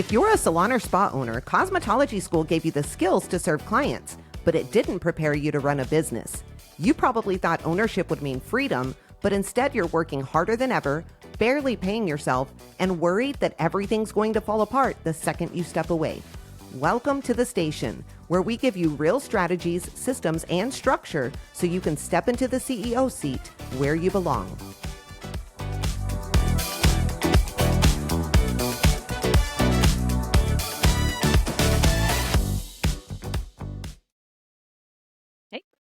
If you're a salon or spa owner, cosmetology school gave you the skills to serve clients, but it didn't prepare you to run a business. You probably thought ownership would mean freedom, but instead you're working harder than ever, barely paying yourself, and worried that everything's going to fall apart the second you step away. Welcome to the station, where we give you real strategies, systems, and structure so you can step into the CEO seat where you belong.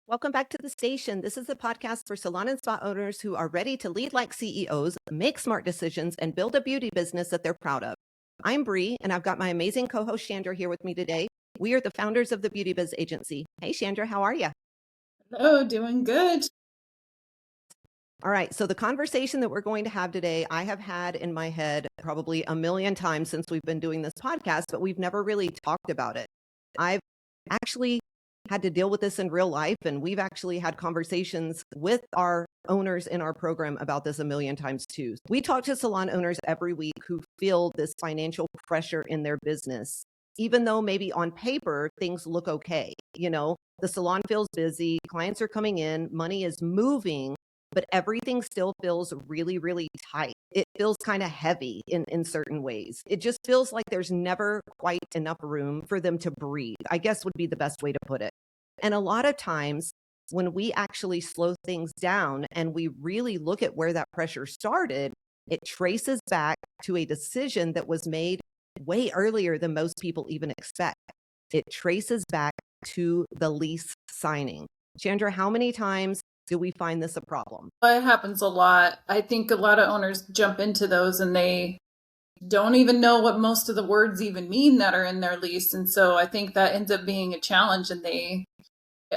Welcome back to the station. This is a podcast for salon and spa owners who are ready to lead like CEOs, make smart decisions, and build a beauty business that they're proud of. I'm Bree, and I've got my amazing co-host Chandra here with me today. We are the founders of the Beauty Biz Agency. Hey, Chandra, how are you? Hello, doing good. All right, so the conversation that we're going to have today, I have had in my head probably a million times since we've been doing this podcast, but we've never really talked about it. I've actually had to deal with this in real life, and we've actually had conversations with our owners in our program about this a million times too. We talk to salon owners every week who feel this financial pressure in their business, even though maybe on paper things look okay. You know, the salon feels busy, clients are coming in, money is moving, but everything still feels really, really tight. It feels kind of heavy in certain ways. It just feels like there's never quite enough room for them to breathe, I guess would be the best way to put it. And a lot of times when we actually slow things down and we really look at where that pressure started, it traces back to a decision that was made way earlier than most people even expect. It traces back to the lease signing. Chandra, how many times do we find this a problem? It happens a lot. I think a lot of owners jump into those and they don't even know what most of the words even mean that are in their lease. And so I think that ends up being a challenge, and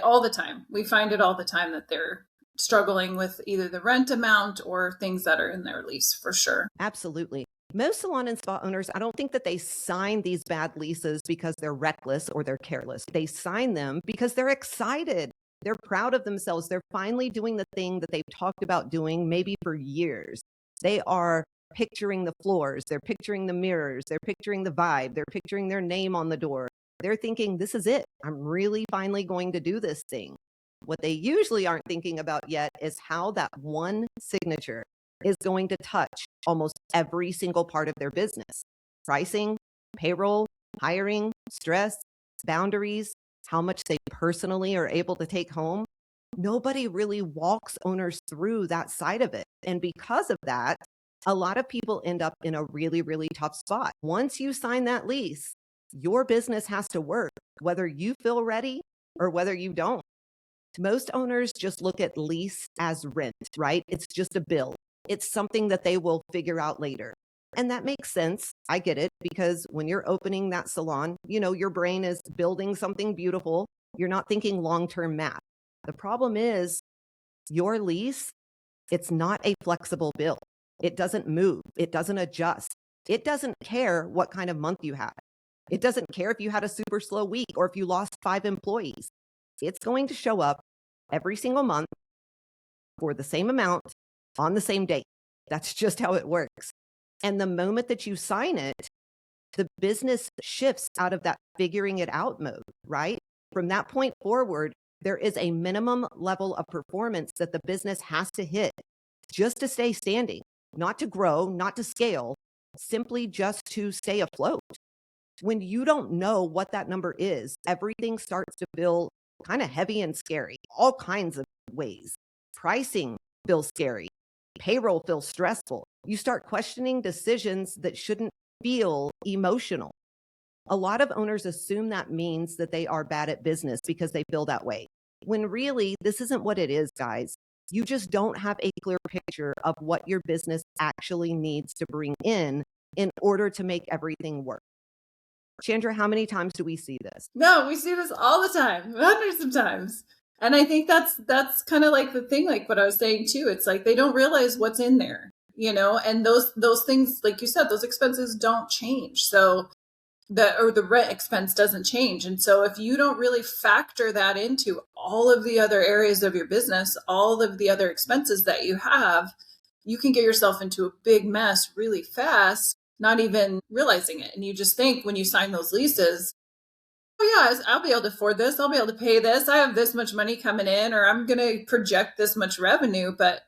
all the time, we find it all the time that they're struggling with either the rent amount or things that are in their lease, for sure. Absolutely. Most salon and spa owners, I don't think that they sign these bad leases because they're reckless or they're careless. They sign them because they're excited. They're proud of themselves. They're finally doing the thing that they've talked about doing maybe for years. They are picturing the floors. They're picturing the mirrors. They're picturing the vibe. They're picturing their name on the door. They're thinking, this is it. I'm really finally going to do this thing. What they usually aren't thinking about yet is how that one signature is going to touch almost every single part of their business. Pricing, payroll, hiring, stress, boundaries, how much they personally are able to take home. Nobody really walks owners through that side of it. And because of that, a lot of people end up in a really, really tough spot. Once you sign that lease, your business has to work, whether you feel ready or whether you don't. Most owners just look at lease as rent, right? It's just a bill. It's something that they will figure out later. And that makes sense. I get it, because when you're opening that salon, you know, your brain is building something beautiful. You're not thinking long-term math. The problem is your lease, it's not a flexible bill. It doesn't move. It doesn't adjust. It doesn't care what kind of month you had. It doesn't care if you had a super slow week or if you lost 5 employees. It's going to show up every single month for the same amount on the same date. That's just how it works. And the moment that you sign it, the business shifts out of that figuring it out mode, right? From that point forward, there is a minimum level of performance that the business has to hit just to stay standing, not to grow, not to scale, simply just to stay afloat. When you don't know what that number is, everything starts to feel kind of heavy and scary, all kinds of ways. Pricing feels scary. Payroll feels stressful. You start questioning decisions that shouldn't feel emotional. A lot of owners assume that means that they are bad at business because they feel that way, when really this isn't what it is, guys. You just don't have a clear picture of what your business actually needs to bring in order to make everything work. Chandra, how many times do we see this? No, we see this all the time, hundreds of times. And I think that's kind of like the thing, like what I was saying too. It's like they don't realize what's in there, you know, and those things, like you said, those expenses don't change. So the rent expense doesn't change. And so if you don't really factor that into all of the other areas of your business, all of the other expenses that you have, you can get yourself into a big mess really fast. not even realizing it. And you just think when you sign those leases, oh yeah, I'll be able to afford this. I'll be able to pay this. I have this much money coming in, or I'm going to project this much revenue. But if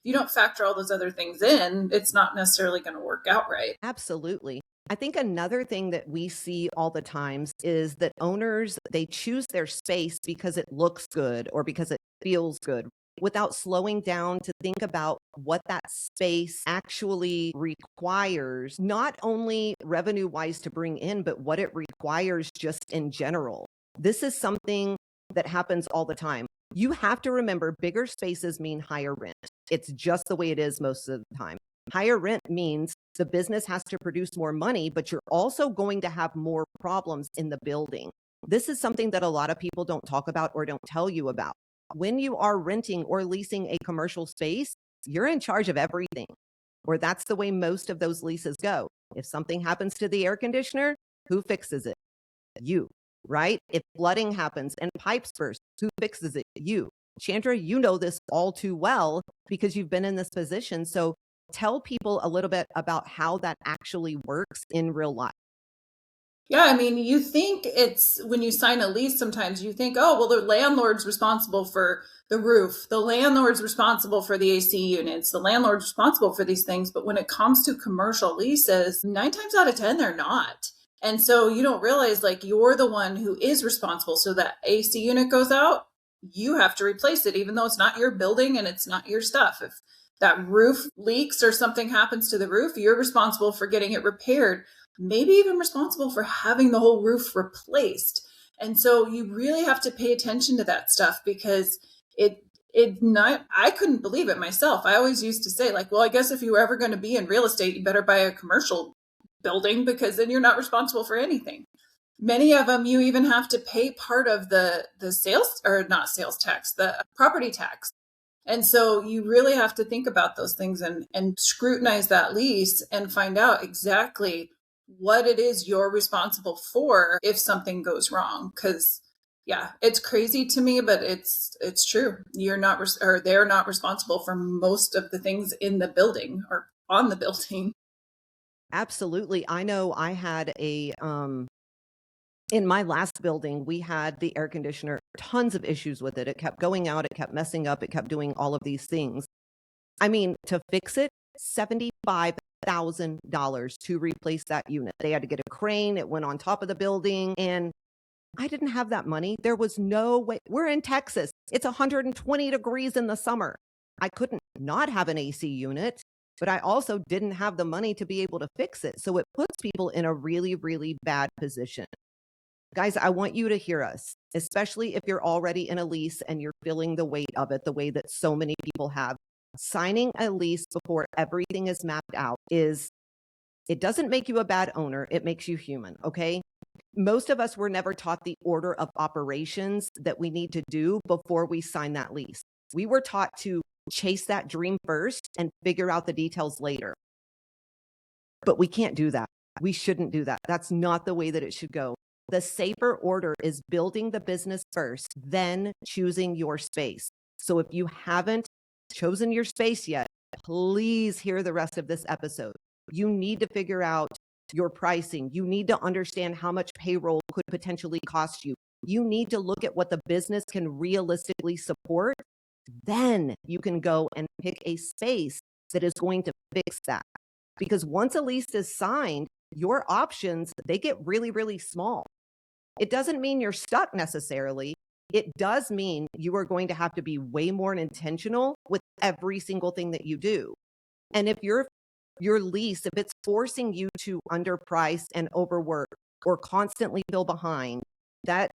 you don't factor all those other things in, it's not necessarily going to work out right. Absolutely. I think another thing that we see all the times is that owners, they choose their space because it looks good or because it feels good without slowing down to think about what that space actually requires, not only revenue wise to bring in, but what it requires just in general. This is something that happens all the time. You have to remember bigger spaces mean higher rent. It's just the way it is most of the time. Higher rent means the business has to produce more money, but you're also going to have more problems in the building. This is something that a lot of people don't talk about or don't tell you about. When you are renting or leasing a commercial space, you're in charge of everything, or that's the way most of those leases go. If something happens to the air conditioner, who fixes it? You, right? If flooding happens and pipes burst, who fixes it? You. Chandra, you know this all too well because you've been in this position. So tell people a little bit about how that actually works in real life. Yeah, I mean, you think it's when you sign a lease, sometimes you think, oh, well, the landlord's responsible for the roof, the landlord's responsible for the AC units, the landlord's responsible for these things. But when it comes to commercial leases, 9 times out of 10, they're not. And so you don't realize like you're the one who is responsible. So that AC unit goes out, you have to replace it, even though it's not your building and it's not your stuff. If that roof leaks or something happens to the roof, you're responsible for getting it repaired, maybe even responsible for having the whole roof replaced. And so you really have to pay attention to that stuff because it not I couldn't believe it myself. I always used to say like, well, I guess if you were ever going to be in real estate, you better buy a commercial building because then you're not responsible for anything. Many of them you even have to pay part of the sales or not sales tax, the property tax. And so you really have to think about those things and scrutinize that lease and find out exactly what it is you're responsible for if something goes wrong. Because yeah, it's crazy to me, but it's true. You're not or they're not responsible for most of the things in the building or on the building. Absolutely. I know I had in my last building, we had the air conditioner, tons of issues with it. It kept going out, it kept messing up, it kept doing all of these things. I mean, to fix it, $75,000 to replace that unit. They had to get a crane, it went on top of the building, and I didn't have that money. There was no way. We're in Texas. It's 120 degrees in the summer. I couldn't not have an AC unit, but I also didn't have the money to be able to fix it. So it puts people in a really, really bad position. Guys, I want you to hear us, especially if you're already in a lease and you're feeling the weight of it the way that so many people have. Signing a lease before everything is mapped out it doesn't make you a bad owner, it makes you human, okay? Most of us were never taught the order of operations that we need to do before we sign that lease. We were taught to chase that dream first and figure out the details later. But we can't do that. We shouldn't do that. That's not the way that it should go. The safer order is building the business first, then choosing your space. So if you haven't chosen your space yet, please hear the rest of this episode. You need to figure out your pricing. You need to understand how much payroll could potentially cost you. You need to look at what the business can realistically support. Then you can go and pick a space that is going to fix that. Because once a lease is signed, your options, they get really, really small. It doesn't mean you're stuck necessarily. It does mean you are going to have to be way more intentional with every single thing that you do. And if your lease, if it's forcing you to underprice and overwork or constantly feel behind, that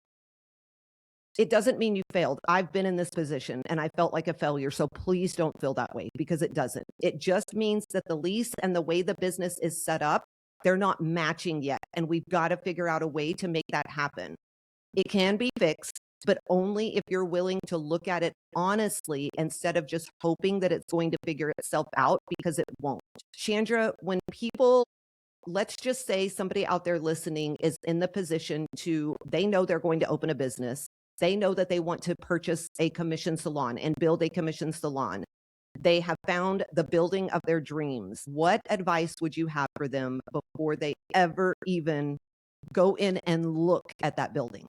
it doesn't mean you failed. I've been in this position and I felt like a failure. So please don't feel that way because it doesn't. It just means that the lease and the way the business is set up, they're not matching yet. And we've got to figure out a way to make that happen. It can be fixed, but only if you're willing to look at it honestly instead of just hoping that it's going to figure itself out because it won't. Chandra, when people, let's just say somebody out there listening is in the position they know they're going to open a business. They know that they want to purchase a commission salon and build a commission salon. They have found the building of their dreams. What advice would you have for them before they ever even go in and look at that building?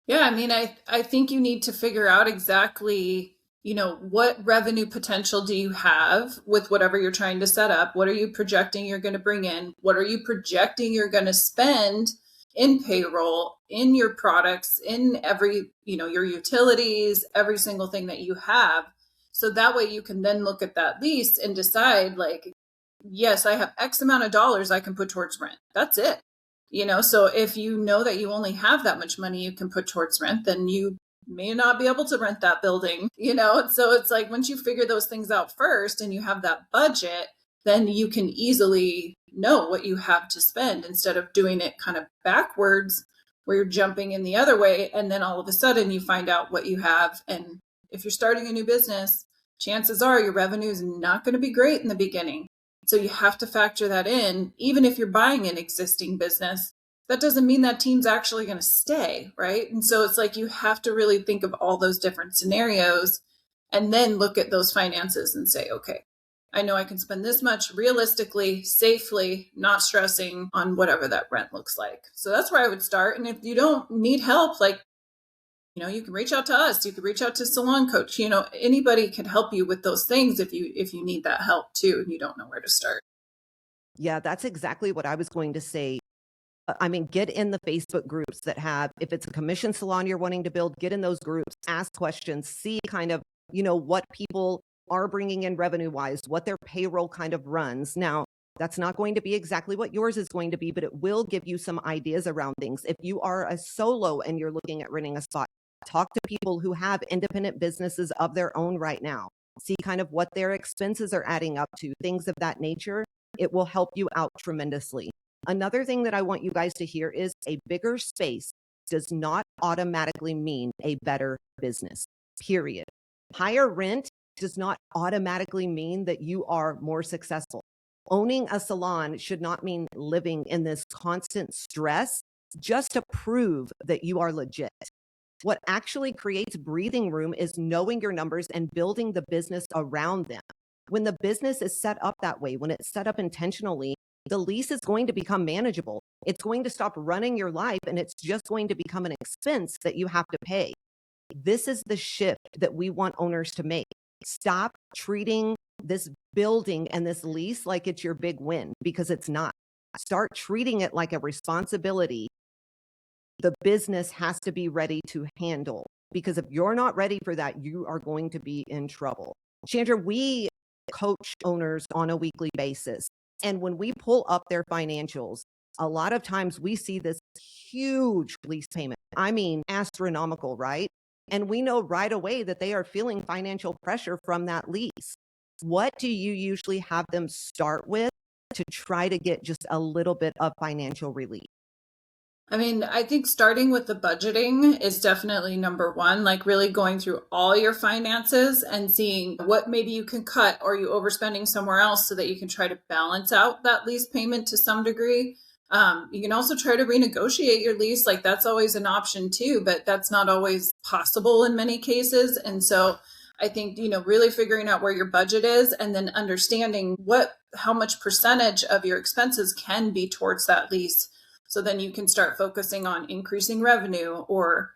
Yeah, I mean, I think you need to figure out exactly, what revenue potential do you have with whatever you're trying to set up? What are you projecting you're going to bring in? What are you projecting you're going to spend in payroll, in your products, in every, your utilities, every single thing that you have. So that way you can then look at that lease and decide like, yes, I have X amount of dollars I can put towards rent. That's it. So if you know that you only have that much money you can put towards rent, then you may not be able to rent that building. So it's like once you figure those things out first and you have that budget, then you can easily know what you have to spend instead of doing it kind of backwards where you're jumping in the other way and then all of a sudden you find out what you have. And if you're starting a new business, chances are your revenue is not going to be great in the beginning. So you have to factor that in. Even if you're buying an existing business, that doesn't mean that team's actually going to stay, right? And so it's like you have to really think of all those different scenarios and then look at those finances and say, okay, I know I can spend this much realistically, safely, not stressing on whatever that rent looks like. So that's where I would start. And if you don't need help, like, you can reach out to us. You can reach out to Salon Coach. Anybody can help you with those things if you need that help too, and you don't know where to start. Yeah, that's exactly what I was going to say. I mean, get in the Facebook groups that have, if it's a commission salon you're wanting to build, get in those groups, ask questions, see kind of, what people are bringing in revenue wise, what their payroll kind of runs. Now, that's not going to be exactly what yours is going to be, but it will give you some ideas around things. If you are a solo and you're looking at renting a spot, talk to people who have independent businesses of their own right now. See kind of what their expenses are adding up to, things of that nature. It will help you out tremendously. Another thing that I want you guys to hear is a bigger space does not automatically mean a better business, period. Higher rent does not automatically mean that you are more successful. Owning a salon should not mean living in this constant stress just to prove that you are legit. What actually creates breathing room is knowing your numbers and building the business around them. When the business is set up that way, when it's set up intentionally, the lease is going to become manageable. It's going to stop running your life and it's just going to become an expense that you have to pay. This is the shift that we want owners to make. Stop treating this building and this lease like it's your big win, because it's not. Start treating it like a responsibility the business has to be ready to handle. Because if you're not ready for that, you are going to be in trouble. Chandra, we coach owners on a weekly basis. And when we pull up their financials, a lot of times we see this huge lease payment. I mean, astronomical, right? And we know right away that they are feeling financial pressure from that lease. What do you usually have them start with to try to get just a little bit of financial relief? I mean, I think starting with the budgeting is definitely number one, like really going through all your finances and seeing what maybe you can cut or you overspending somewhere else so that you can try to balance out that lease payment to some degree. You can also try to renegotiate your lease. Like that's always an option too, but that's not always possible in many cases. And so I think, really figuring out where your budget is and then understanding how much percentage of your expenses can be towards that lease. So then you can start focusing on increasing revenue or,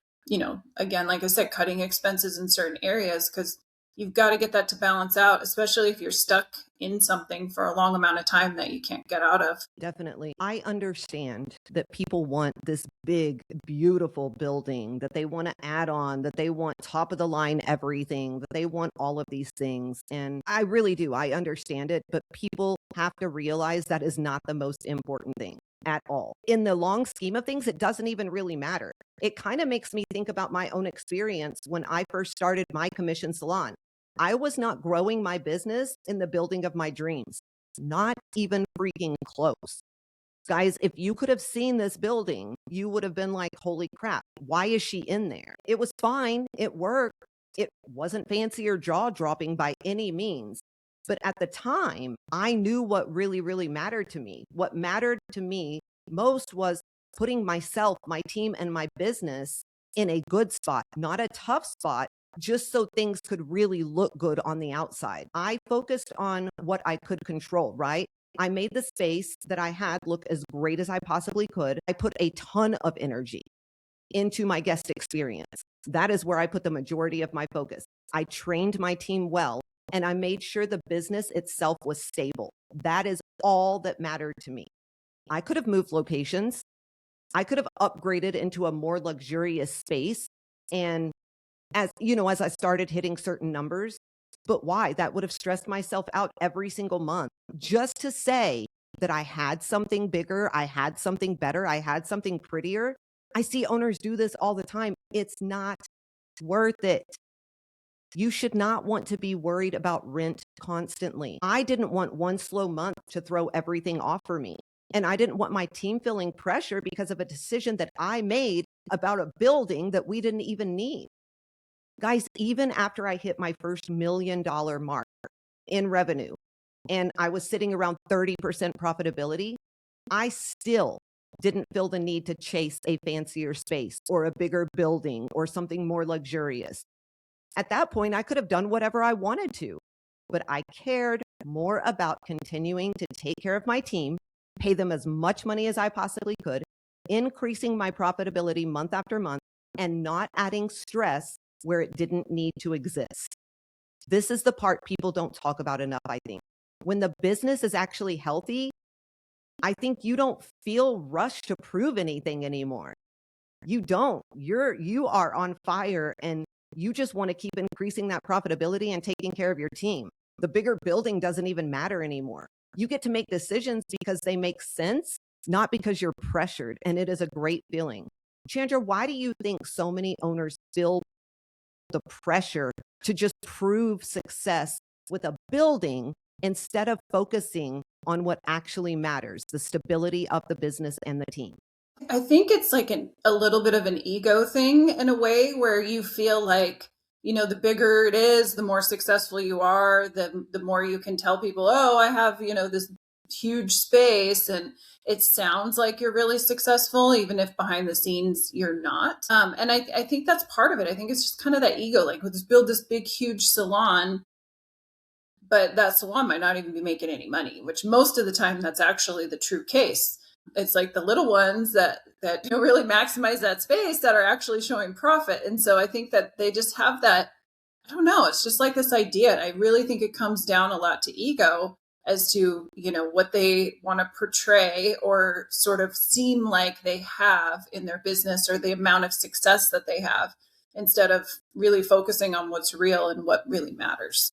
again, like I said, cutting expenses in certain areas because you've got to get that to balance out, especially if you're stuck in something for a long amount of time that you can't get out of. Definitely. I understand that people want this big, beautiful building, that they want to add on, that they want top of the line everything, that they want all of these things. And I really do. I understand it. But people have to realize that is not the most important thing at all. In the long scheme of things, it doesn't even really matter. It kind of makes me think about my own experience when I first started my commission salon. I was not growing my business in the building of my dreams, not even freaking close. Guys, if you could have seen this building, you would have been like, holy crap, why is she in there? It was fine. It worked. It wasn't fancy or jaw dropping by any means. But at the time, I knew what really, really mattered to me. What mattered to me most was putting myself, my team, and my business in a good spot, not a tough spot, just so things could really look good on the outside. I focused on what I could control, right? I made the space that I had look as great as I possibly could. I put a ton of energy into my guest experience. That is where I put the majority of my focus. I trained my team well, and I made sure the business itself was stable. That is all that mattered to me. I could have moved locations. I could have upgraded into a more luxurious space. And as you know, as I started hitting certain numbers, but why? That would have stressed myself out every single month just to say that I had something bigger, I had something better, I had something prettier. I see owners do this all the time. It's not worth it. You should not want to be worried about rent constantly. I didn't want one slow month to throw everything off for me. And I didn't want my team feeling pressure because of a decision that I made about a building that we didn't even need. Guys, even after I hit my first $1 million mark in revenue and I was sitting around 30% profitability, I still didn't feel the need to chase a fancier space or a bigger building or something more luxurious. At that point, I could have done whatever I wanted to, but I cared more about continuing to take care of my team, pay them as much money as I possibly could, increasing my profitability month after month, and not adding stress where it didn't need to exist. This is the part people don't talk about enough, I think. When the business is actually healthy, I think you don't feel rushed to prove anything anymore. You don't. You are on fire and you just want to keep increasing that profitability and taking care of your team. The bigger building doesn't even matter anymore. You get to make decisions because they make sense, not because you're pressured, and it is a great feeling. Chandra, why do you think so many owners feel the pressure to just prove success with a building instead of focusing on what actually matters, the stability of the business and the team? I think it's like a little bit of an ego thing in a way where you feel like, the bigger it is, the more successful you are, the more you can tell people, oh, I have, this huge space, and it sounds like you're really successful, even if behind the scenes you're not. And I think that's part of it. I think it's just kind of that ego, like let's build this big, huge salon, but that salon might not even be making any money, which most of the time that's actually the true case. It's like the little ones that really maximize that space that are actually showing profit. And so I think that they just have that, I don't know, it's just like this idea. And I really think it comes down a lot to ego as to, what they want to portray or sort of seem like they have in their business or the amount of success that they have, instead of really focusing on what's real and what really matters.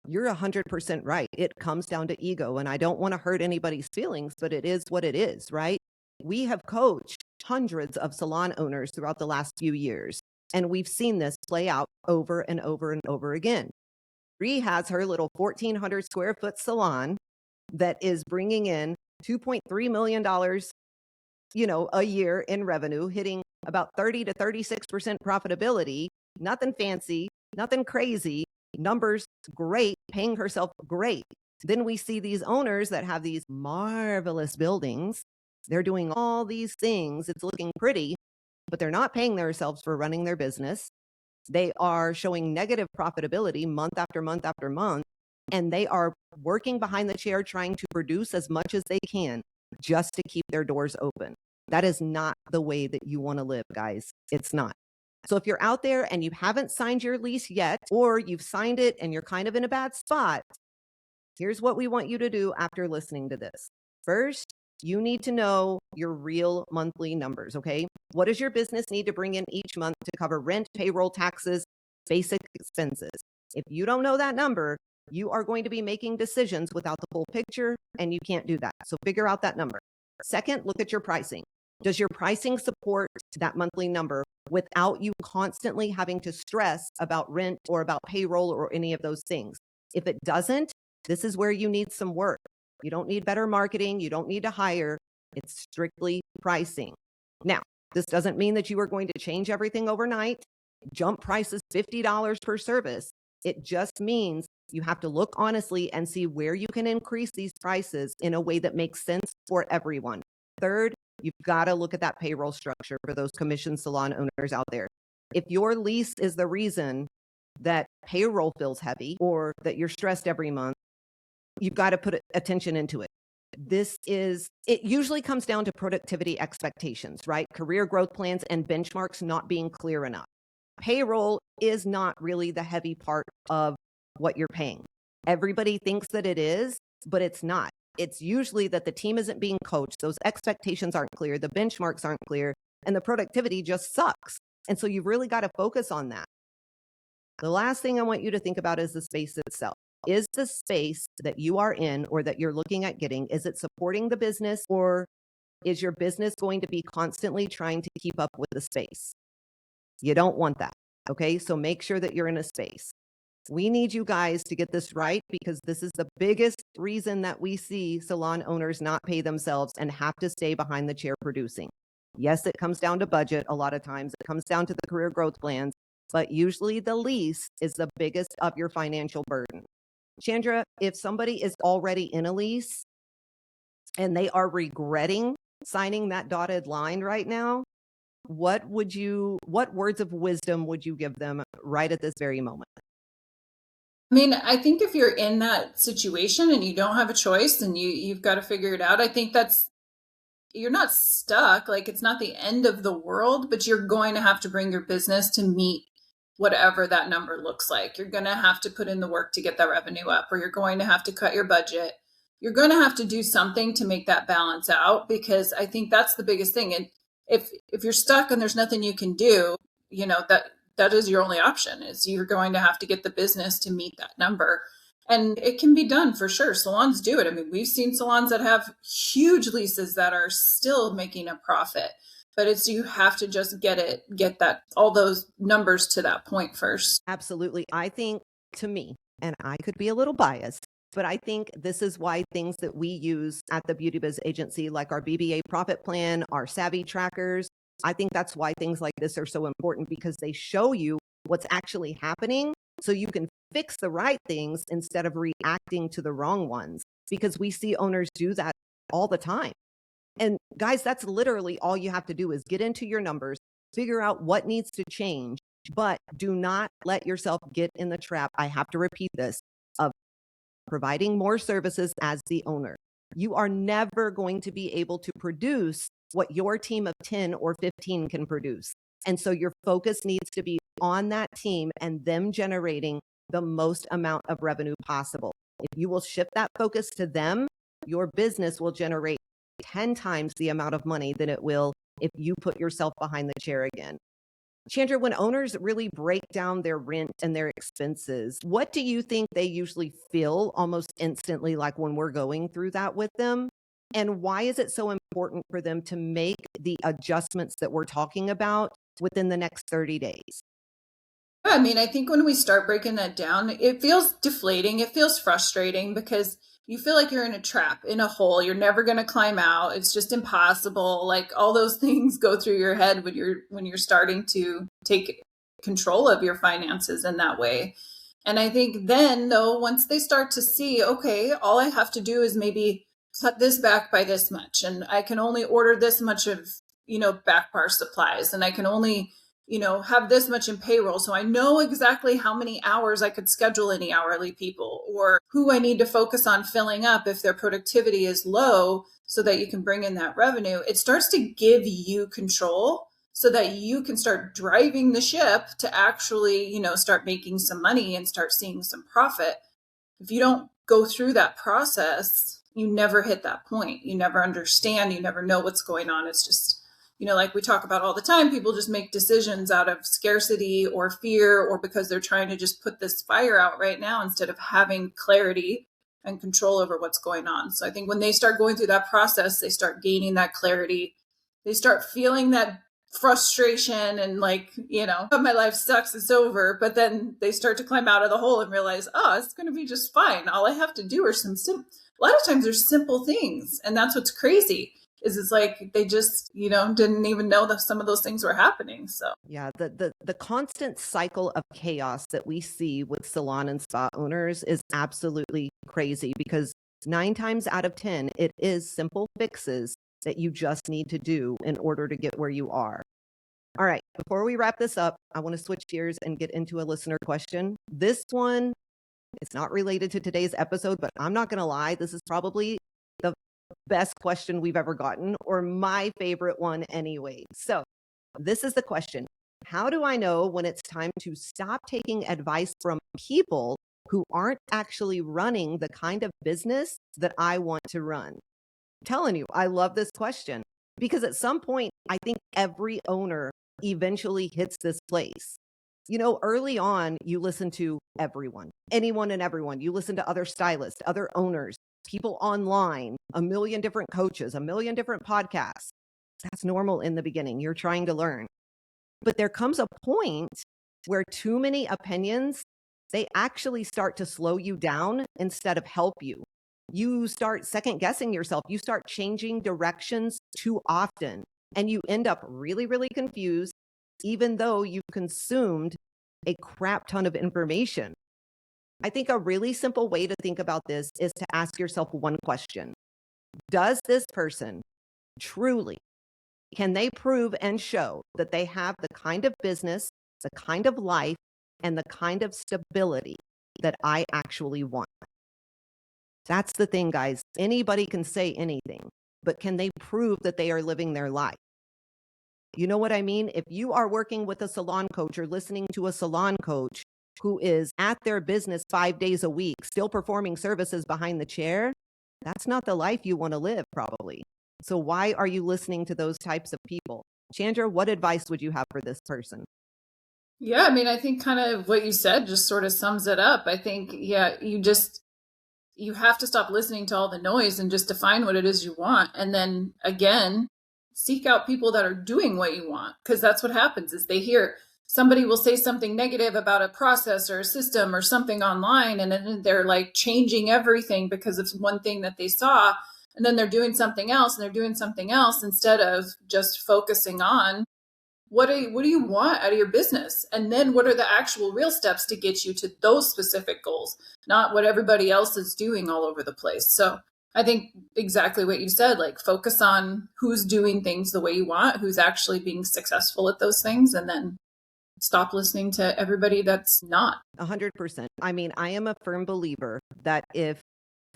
You're 100% right. It comes down to ego, and I don't want to hurt anybody's feelings, but it is what it is, right? We have coached hundreds of salon owners throughout the last few years, and we've seen this play out over and over and over again. Bree has her little 1,400 square foot salon that is bringing in $2.3 million, a year in revenue, hitting about 30 to 36% profitability. Nothing fancy, nothing crazy. Numbers great, paying herself great. Then we see these owners that have these marvelous buildings. They're doing all these things. It's looking pretty, but they're not paying themselves for running their business. They are showing negative profitability month after month after month, and they are working behind the chair trying to produce as much as they can just to keep their doors open. That is not the way that you want to live, guys. It's not. So if you're out there and you haven't signed your lease yet, or you've signed it and you're kind of in a bad spot, here's what we want you to do after listening to this. First, you need to know your real monthly numbers, okay? What does your business need to bring in each month to cover rent, payroll, taxes, basic expenses? If you don't know that number, you are going to be making decisions without the full picture, and you can't do that. So figure out that number. Second, look at your pricing. Does your pricing support that monthly number without you constantly having to stress about rent or about payroll or any of those things? If it doesn't, this is where you need some work. You don't need better marketing. You don't need to hire. It's strictly pricing. Now, this doesn't mean that you are going to change everything overnight, jump prices $50 per service. It just means you have to look honestly and see where you can increase these prices in a way that makes sense for everyone. Third, you've got to look at that payroll structure for those commission salon owners out there. If your lease is the reason that payroll feels heavy or that you're stressed every month, you've got to put attention into it. It usually comes down to productivity expectations, right? Career growth plans and benchmarks not being clear enough. Payroll is not really the heavy part of what you're paying. Everybody thinks that it is, but it's not. It's usually that the team isn't being coached, those expectations aren't clear, the benchmarks aren't clear, and the productivity just sucks. And so you've really got to focus on that. The last thing I want you to think about is the space itself. Is the space that you are in or that you're looking at getting, is it supporting the business, or is your business going to be constantly trying to keep up with the space? You don't want that. Okay. So make sure that you're in a space. We need you guys to get this right, because this is the biggest reason that we see salon owners not pay themselves and have to stay behind the chair producing. Yes, it comes down to budget. A lot of times it comes down to the career growth plans, but usually the lease is the biggest of your financial burden. Chandra, if somebody is already in a lease and they are regretting signing that dotted line right now, what words of wisdom would you give them right at this very moment? I mean, I think if you're in that situation and you don't have a choice and you've got to figure it out, I think that's you're not stuck. Like, it's not the end of the world, but you're going to have to bring your business to meet whatever that number looks like. You're going to have to put in the work to get that revenue up, or you're going to have to cut your budget. You're going to have to do something to make that balance out, because I think that's the biggest thing. And if you're stuck and there's nothing you can do, that is your only option, is you're going to have to get the business to meet that number. And it can be done for sure. Salons do it. I mean, we've seen salons that have huge leases that are still making a profit, but you have to just get all those numbers to that point first. Absolutely. I think, to me, and I could be a little biased, but I think this is why things that we use at the Beauty Biz Agency, like our BBA profit plan, our savvy trackers, I think that's why things like this are so important, because they show you what's actually happening so you can fix the right things instead of reacting to the wrong ones, because we see owners do that all the time. And guys, that's literally all you have to do is get into your numbers, figure out what needs to change, but do not let yourself get in the trap. I have to repeat this, of providing more services as the owner. You are never going to be able to produce what your team of 10 or 15 can produce. And so your focus needs to be on that team and them generating the most amount of revenue possible. If you will shift that focus to them, your business will generate 10 times the amount of money than it will if you put yourself behind the chair again. Chandra, when owners really break down their rent and their expenses, what do you think they usually feel almost instantly, like when we're going through that with them? And why is it so important for them to make the adjustments that we're talking about within the next 30 days? I mean, I think when we start breaking that down, it feels deflating. It feels frustrating, because you feel like you're in a trap, in a hole. You're never going to climb out. It's just impossible. Like, all those things go through your head when you're starting to take control of your finances in that way. And I think then, though, once they start to see, okay, all I have to do is maybe cut this back by this much, and I can only order this much of, back bar supplies, and I can only have this much in payroll. So I know exactly how many hours I could schedule any hourly people, or who I need to focus on filling up if their productivity is low, so that you can bring in that revenue. It starts to give you control so that you can start driving the ship to actually, start making some money and start seeing some profit. If you don't go through that process, you never hit that point. You never understand. You never know what's going on. It's just, like we talk about all the time, people just make decisions out of scarcity or fear, or because they're trying to just put this fire out right now, instead of having clarity and control over what's going on. So I think when they start going through that process, they start gaining that clarity. They start feeling that frustration and, like, my life sucks, it's over. But then they start to climb out of the hole and realize, oh, it's going to be just fine. All I have to do are a lot of times there's simple things. And that's what's crazy, is it's like they just, didn't even know that some of those things were happening. So Yeah, the constant cycle of chaos that we see with salon and spa owners is absolutely crazy, because 9 times out of 10, it is simple fixes that you just need to do in order to get where you are. All right, before we wrap this up, I want to switch gears and get into a listener question. This one, it's not related to today's episode, but I'm not going to lie, this is probably the best question we've ever gotten, or my favorite one anyway. So, this is the question. How do I know when it's time to stop taking advice from people who aren't actually running the kind of business that I want to run? I'm telling you, I love this question because at some point, I think every owner eventually hits this place. You know, early on, you listen to everyone, anyone and everyone. You listen to other stylists, other owners, people online, a million different coaches, a million different podcasts. That's normal in the beginning. You're trying to learn. But there comes a point where too many opinions, they actually start to slow you down instead of help you. You start second guessing yourself. You start changing directions too often, and you end up really, really confused, even though you've consumed a crap ton of information. I think a really simple way to think about this is to ask yourself one question. Does this person truly, can they prove and show that they have the kind of business, the kind of life, and the kind of stability that I actually want? That's the thing, guys. Anybody can say anything, but can they prove that they are living their life? You know what I mean? If you are working with a salon coach or listening to a salon coach who is at their business 5 days a week, still performing services behind the chair, that's not the life you want to live, probably. So why are you listening to those types of people? Chandra, what advice would you have for this person? Yeah, I mean, I think kind of what you said just sort of sums it up. I think, yeah, you have to stop listening to all the noise and just define what it is you want. And then again, seek out people that are doing what you want. Because that's what happens is they hear somebody will say something negative about a process or a system or something online. And then they're like changing everything because of one thing that they saw. And then they're doing something else and they're doing something else instead of just focusing on what do you want out of your business, and then what are the actual real steps to get you to those specific goals, not what everybody else is doing all over the place. So I think exactly what you said, like focus on who's doing things the way you want, who's actually being successful at those things, and then stop listening to everybody that's not. 100%. I mean, I am a firm believer that if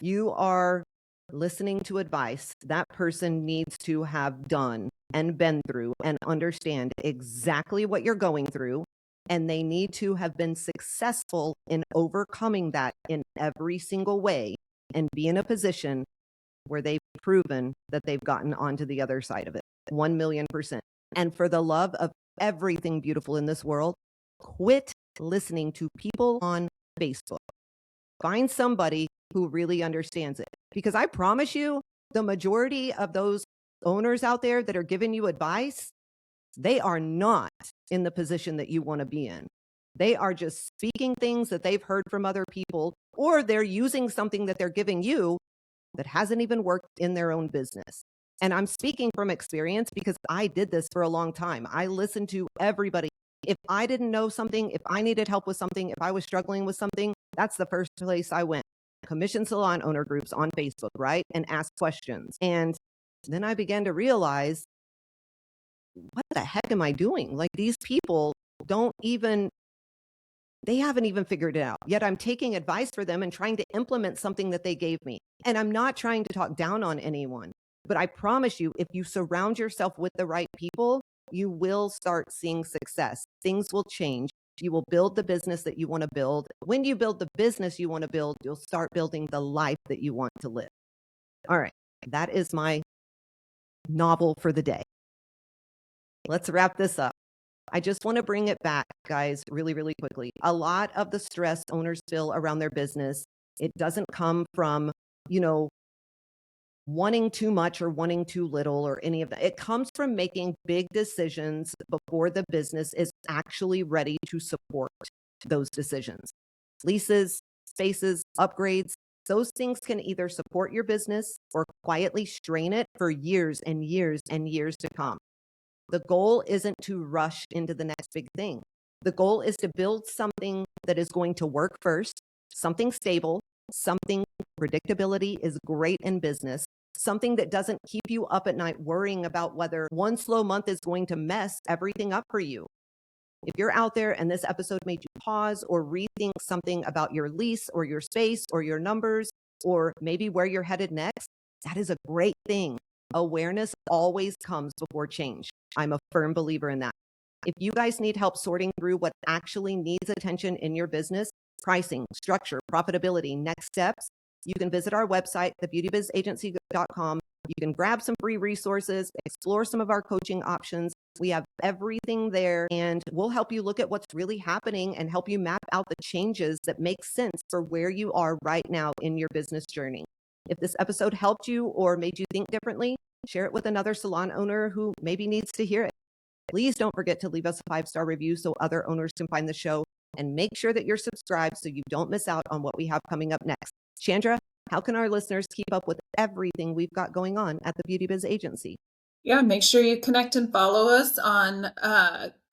you are listening to advice, that person needs to have done and been through and understand exactly what you're going through. And they need to have been successful in overcoming that in every single way and be in a position where they've proven that they've gotten onto the other side of it. 1,000,000%. And for the love of everything beautiful in this world, quit listening to people on Facebook. Find somebody who really understands it. Because I promise you, the majority of those owners out there that are giving you advice, they are not in the position that you want to be in. They are just speaking things that they've heard from other people, or they're using something that they're giving you that hasn't even worked in their own business. And I'm speaking from experience because I did this for a long time. I listened to everybody. If I didn't know something, if I needed help with something, if I was struggling with something, that's the first place I went. Commission salon owner groups on Facebook, right? And ask questions. And then I began to realize, what the heck am I doing? Like, these people don't even, they haven't even figured it out. Yet I'm taking advice for them and trying to implement something that they gave me. And I'm not trying to talk down on anyone, but I promise you, if you surround yourself with the right people, you will start seeing success. Things will change. You will build the business that you want to build. When you build the business you want to build, you'll start building the life that you want to live. All right. That is my novel for the day. Let's wrap this up. I just want to bring it back, guys, really, really quickly. A lot of the stress owners feel around their business, it doesn't come from, you know, wanting too much or wanting too little or any of that. It comes from making big decisions before the business is actually ready to support those decisions. Leases, spaces, upgrades, those things can either support your business or quietly strain it for years and years and years to come. The goal isn't to rush into the next big thing. The goal is to build something that is going to work first, something stable, something predictability is great in business, something that doesn't keep you up at night worrying about whether one slow month is going to mess everything up for you. If you're out there and this episode made you pause or rethink something about your lease or your space or your numbers, or maybe where you're headed next, that is a great thing. Awareness always comes before change. I'm a firm believer in that. If you guys need help sorting through what actually needs attention in your business, pricing, structure, profitability, next steps, you can visit our website, thebeautybizagency.com. You can grab some free resources, explore some of our coaching options. We have everything there, and we'll help you look at what's really happening and help you map out the changes that make sense for where you are right now in your business journey. If this episode helped you or made you think differently, share it with another salon owner who maybe needs to hear it. Please don't forget to leave us a 5-star review so other owners can find the show, and make sure that you're subscribed so you don't miss out on what we have coming up next. Chandra, how can our listeners keep up with everything we've got going on at the Beauty Biz Agency? Yeah, make sure you connect and follow us on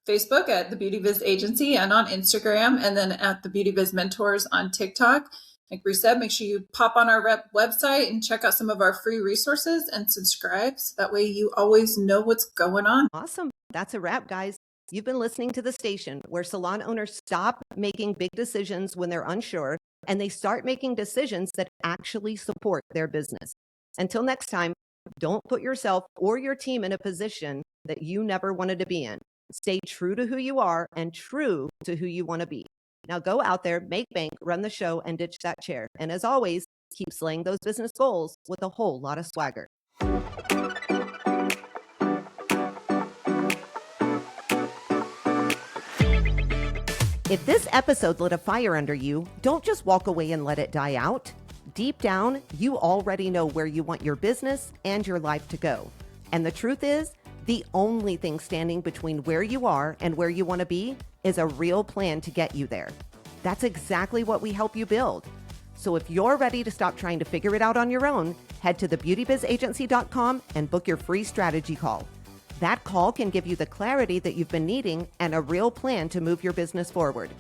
Facebook at the Beauty Biz Agency and on Instagram, and then at the Beauty Biz Mentors on TikTok. Like we said, make sure you pop on our website and check out some of our free resources and subscribe. So that way you always know what's going on. Awesome. That's a wrap, guys. You've been listening to the station where salon owners stop making big decisions when they're unsure, and they start making decisions that actually support their business. Until next time, don't put yourself or your team in a position that you never wanted to be in. Stay true to who you are and true to who you want to be. Now go out there, make bank, run the show, and ditch that chair. And as always, keep slaying those business goals with a whole lot of swagger. If this episode lit a fire under you, don't just walk away and let it die out. Deep down, you already know where you want your business and your life to go. And the truth is, the only thing standing between where you are and where you want to be is a real plan to get you there. That's exactly what we help you build. So if you're ready to stop trying to figure it out on your own, head to thebeautybizagency.com and book your free strategy call. That call can give you the clarity that you've been needing and a real plan to move your business forward.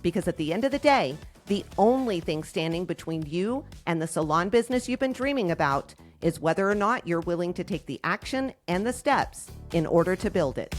Because at the end of the day, the only thing standing between you and the salon business you've been dreaming about is whether or not you're willing to take the action and the steps in order to build it.